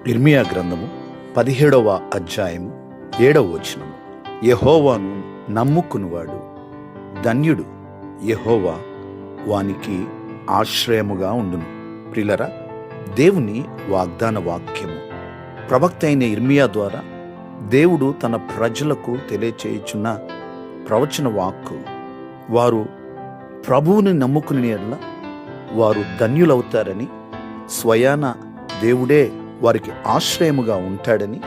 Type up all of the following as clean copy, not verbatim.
ఇర్మియా గ్రంథము 17వ అధ్యాయము 7వ వచనము. యెహోవాను నమ్ముకునివాడు ధన్యుడు, యెహోవా వానికి ఆశ్రయముగా ఉండును. ప్రియులరా, దేవుని వాగ్దాన వాక్యము ప్రవక్త అయిన ఇర్మియా ద్వారా దేవుడు తన ప్రజలకు తెలియచేయుచున్న ప్రవచన వాక్కు. వారు ప్రభువుని నమ్ముకుని ఎడల వారు ధన్యులవుతారని, స్వయాన దేవుడే వారికి ఆశ్రయముగా ఉంటాడని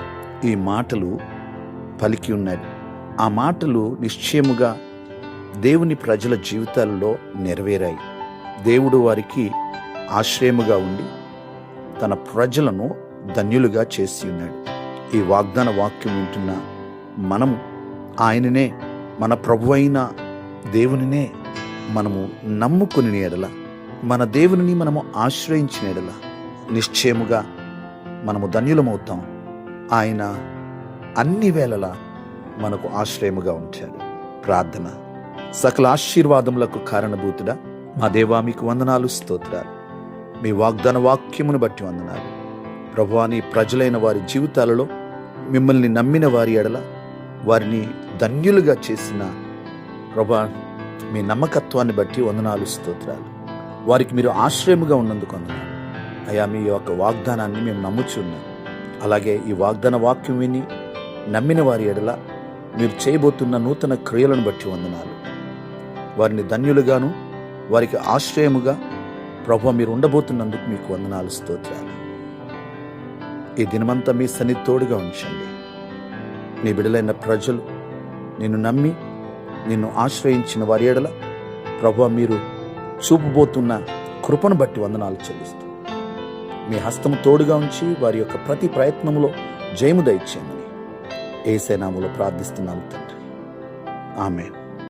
ఈ మాటలు పలికి ఉన్నాడు. ఆ మాటలు నిశ్చయముగా దేవుని ప్రజల జీవితాలలో నెరవేరాయి. దేవుడు వారికి ఆశ్రయముగా ఉండి తన ప్రజలను ధన్యులుగా చేసి ఉన్నాడు. ఈ వాగ్దాన వాక్యం వింటున్న మనము ఆయననే, మన ప్రభు అయిన దేవునినే మనము నమ్ముకుని ఎడల, మన దేవునిని మనము ఆశ్రయించిన ఎడల నిశ్చయముగా మనము ధన్యులమవుతాం. ఆయన అన్ని వేళలా మనకు ఆశ్రయముగా ఉంటాడు. ప్రార్థన. సకల ఆశీర్వాదములకు కారణభూతుడా మా దేవా, మీకు వందనాలు, స్తోత్రాలు. మీ వాగ్దాన వాక్యమును బట్టి వందనాలు ప్రభువా. నీ ప్రజలైన వారి జీవితాలలో మిమ్మల్ని నమ్మిన వారి ఎడల వారిని ధన్యులుగా చేసిన ప్రభువా, మీ నమ్మకత్వాన్ని బట్టి వందనాలు, స్తోత్రాలు. వారికి మీరు ఆశ్రయముగా ఉన్నందుకు వందనాలు అయ్యా. మీ యొక్క వాగ్దానాన్ని మేము నమ్ముచున్నాం. అలాగే ఈ వాగ్దాన వాక్యం విని నమ్మిన వారి ఎడల మీరు చేయబోతున్న నూతన క్రియలను బట్టి వందనాలు. వారిని ధన్యులుగాను, వారికి ఆశ్రయముగా ప్రభువా మీరు ఉండబోతున్నందుకు మీకు వందనాలు, స్తోత్రాలు. ఈ దినమంతా మీ సన్నిధి తోడుగా ఉంచండి. నీ బిడ్డలైన ప్రజలు నిన్ను నమ్మి నిన్ను ఆశ్రయించిన వారి ఎడల ప్రభువా మీరు చూపబోతున్న కృపను బట్టి వందనాలు చెల్లిస్తూ మీ హస్తము తోడుగా ఉంచి వారి యొక్క ప్రతి ప్రయత్నములో జయము దయచేయమని యేసు నామములో ప్రార్థిస్తున్నాము తండ్రి. ఆమేన్.